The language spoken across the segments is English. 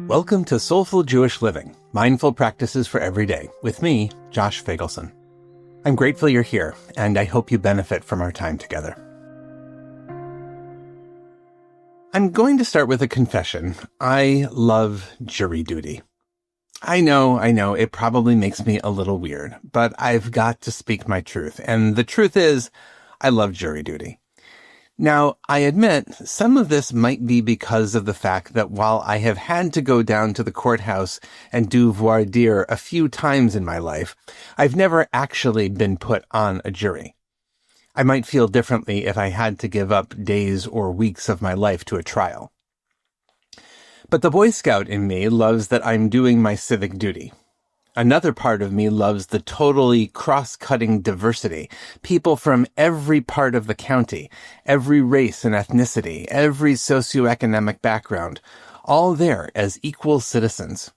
Welcome to Soulful Jewish Living, Mindful Practices for Every Day, with me, Josh Feigelson. I'm grateful you're here, and I hope you benefit from our time together. I'm going to start with a confession. I love jury duty. I know, it probably makes me a little weird, but I've got to speak my truth, and the truth is, I love jury duty. Now, I admit some of this might be because of the fact that while I have had to go down to the courthouse and do voir dire a few times in my life, I've never actually been put on a jury. I might feel differently if I had to give up days or weeks of my life to a trial. But the Boy Scout in me loves that I'm doing my civic duty. Another part of me loves the totally cross-cutting diversity, people from every part of the county, every race and ethnicity, every socioeconomic background, all there as equal citizens.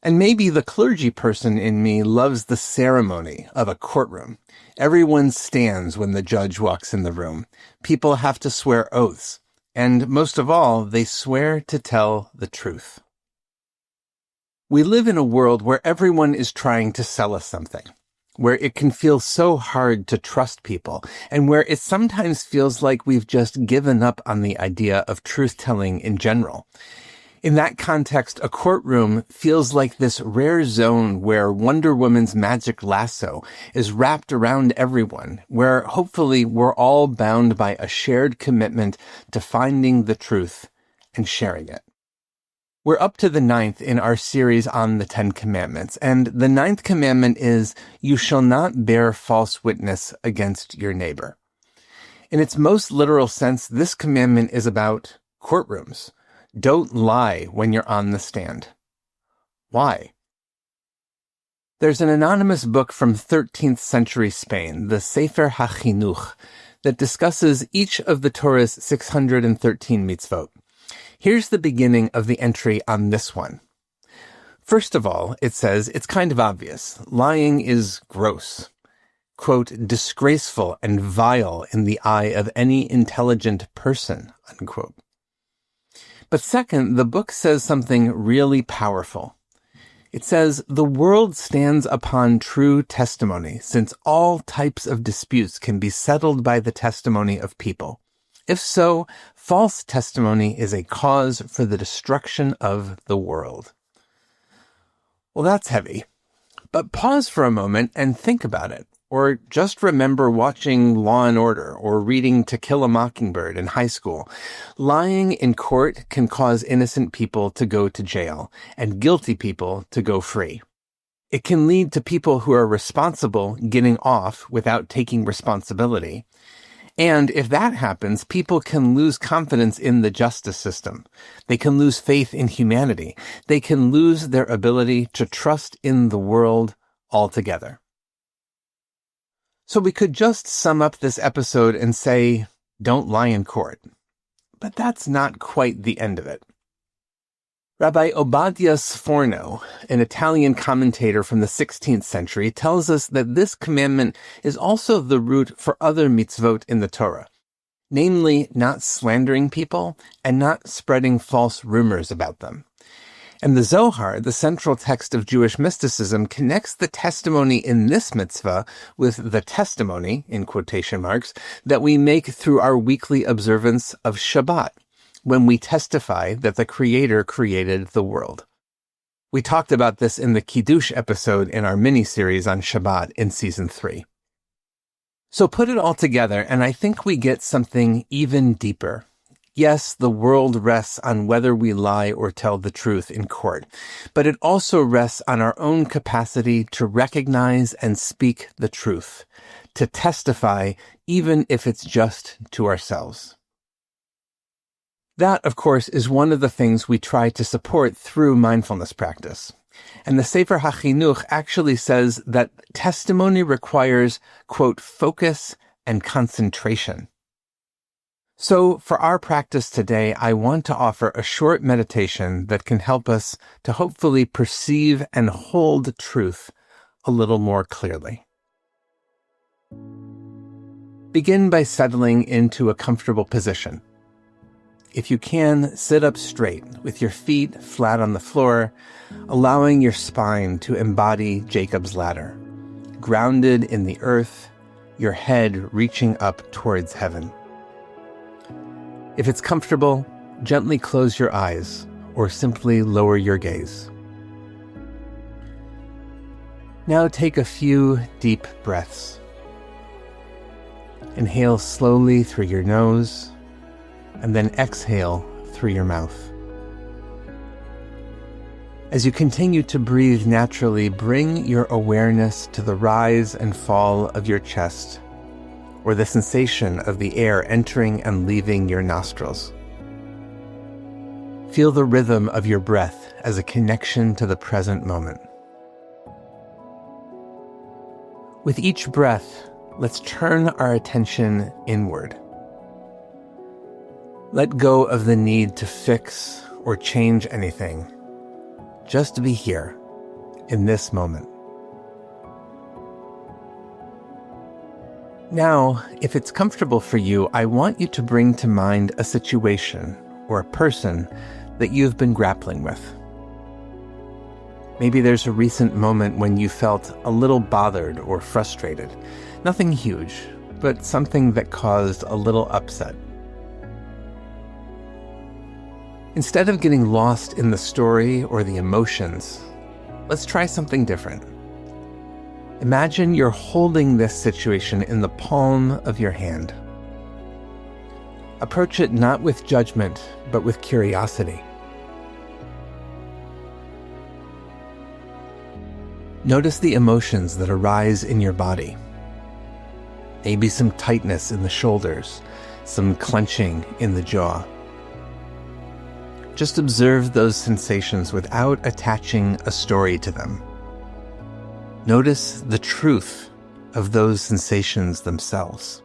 And maybe the clergy person in me loves the ceremony of a courtroom. Everyone stands when the judge walks in the room. People have to swear oaths. And most of all, they swear to tell the truth. We live in a world where everyone is trying to sell us something, where it can feel so hard to trust people, and where it sometimes feels like we've just given up on the idea of truth-telling in general. In that context, a courtroom feels like this rare zone where Wonder Woman's magic lasso is wrapped around everyone, where hopefully we're all bound by a shared commitment to finding the truth and sharing it. We're up to the 9th in our series on the 10 Commandments, and the 9th commandment is, "You shall not bear false witness against your neighbor." In its most literal sense, this commandment is about courtrooms. Don't lie when you're on the stand. Why? There's an anonymous book from 13th century Spain, the Sefer HaChinuch, that discusses each of the Torah's 613 mitzvot. Here's the beginning of the entry on this one. First of all, it says, it's kind of obvious. Lying is gross. Quote, disgraceful and vile in the eye of any intelligent person, unquote. But second, the book says something really powerful. It says, the world stands upon true testimony, since all types of disputes can be settled by the testimony of people. If so, false testimony is a cause for the destruction of the world. Well, that's heavy. But pause for a moment and think about it. Or just remember watching Law and Order or reading To Kill a Mockingbird in high school. Lying in court can cause innocent people to go to jail and guilty people to go free. It can lead to people who are responsible getting off without taking responsibility. And if that happens, people can lose confidence in the justice system. They can lose faith in humanity. They can lose their ability to trust in the world altogether. So we could just sum up this episode and say, don't lie in court. But that's not quite the end of it. Rabbi Obadia Sforno, an Italian commentator from the 16th century, tells us that this commandment is also the root for other mitzvot in the Torah, namely not slandering people and not spreading false rumors about them. And the Zohar, the central text of Jewish mysticism, connects the testimony in this mitzvah with the testimony, in quotation marks, that we make through our weekly observance of Shabbat, when we testify that the Creator created the world. We talked about this in the Kiddush episode in our mini-series on Shabbat in Season 3. So put it all together, and I think we get something even deeper. Yes, the world rests on whether we lie or tell the truth in court, but it also rests on our own capacity to recognize and speak the truth, to testify even if it's just to ourselves. That, of course, is one of the things we try to support through mindfulness practice. And the Sefer HaChinuch actually says that testimony requires, quote, focus and concentration. So for our practice today, I want to offer a short meditation that can help us to hopefully perceive and hold truth a little more clearly. Begin by settling into a comfortable position. if you can, sit up straight with your feet flat on the floor, allowing your spine to embody Jacob's ladder, grounded in the earth, your head reaching up towards heaven. If it's comfortable, gently close your eyes or simply lower your gaze. Now take a few deep breaths. Inhale slowly through your nose, and then exhale through your mouth. As you continue to breathe naturally, bring your awareness to the rise and fall of your chest, or the sensation of the air entering and leaving your nostrils. Feel the rhythm of your breath as a connection to the present moment. With each breath, let's turn our attention inward. Let go of the need to fix or change anything. Just be here, in this moment. Now, if it's comfortable for you, I want you to bring to mind a situation or a person that you've been grappling with. Maybe there's a recent moment when you felt a little bothered or frustrated. Nothing huge, but something that caused a little upset. Instead of getting lost in the story or the emotions, let's try something different. Imagine you're holding this situation in the palm of your hand. Approach it not with judgment, but with curiosity. Notice the emotions that arise in your body. Maybe some tightness in the shoulders, some clenching in the jaw. Just observe those sensations without attaching a story to them. Notice the truth of those sensations themselves.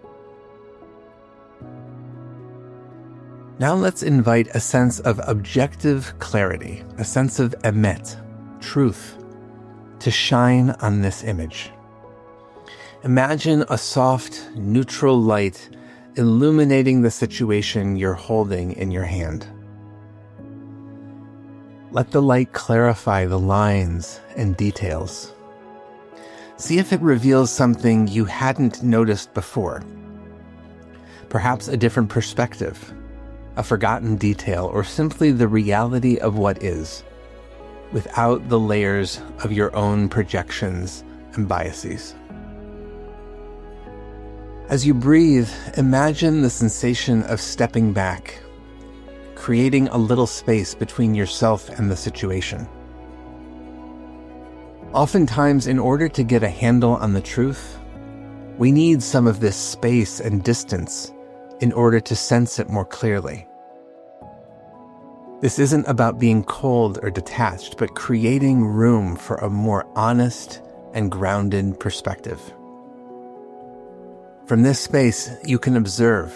Now let's invite a sense of objective clarity, a sense of emet, truth, to shine on this image. Imagine a soft, neutral light illuminating the situation you're holding in your hand. Let the light clarify the lines and details. See if it reveals something you hadn't noticed before. Perhaps a different perspective, a forgotten detail, or simply the reality of what is, without the layers of your own projections and biases. As you breathe, imagine the sensation of stepping back, creating a little space between yourself and the situation. Oftentimes, in order to get a handle on the truth, we need some of this space and distance in order to sense it more clearly. This isn't about being cold or detached, but creating room for a more honest and grounded perspective. From this space, you can observe,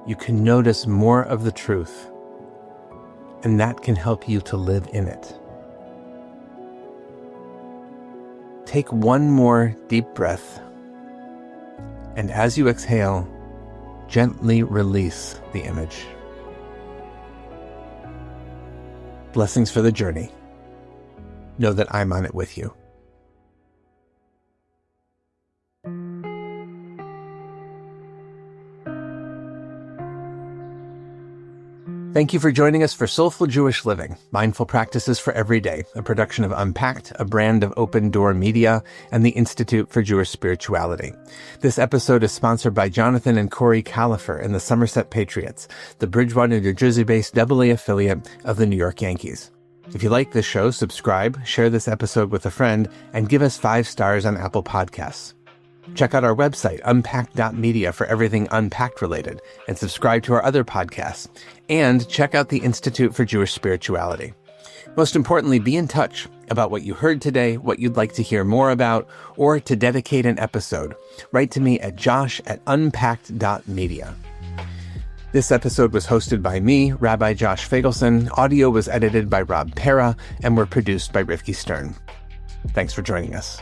you can notice more of the truth, and that can help you to live in it. Take one more deep breath, and as you exhale, gently release the image. Blessings for the journey. Know that I'm on it with you. Thank you for joining us for Soulful Jewish Living, Mindful Practices for Every Day, a production of Unpacked, a brand of OpenDor Media, and the Institute for Jewish Spirituality. This episode is sponsored by Jonathan and Corey Califer and the Somerset Patriots, the Bridgewater, New Jersey-based AA affiliate of the New York Yankees. If you like this show, subscribe, share this episode with a friend, and give us 5 stars on Apple Podcasts. Check out our website, unpacked.media, for everything Unpacked related, and subscribe to our other podcasts. And check out the Institute for Jewish Spirituality. Most importantly, be in touch about what you heard today, what you'd like to hear more about, or to dedicate an episode. Write to me at josh@unpacked.media. This episode was hosted by me, Rabbi Josh Feigelson. Audio was edited by Rob Pera, and were produced by Rivki Stern. Thanks for joining us.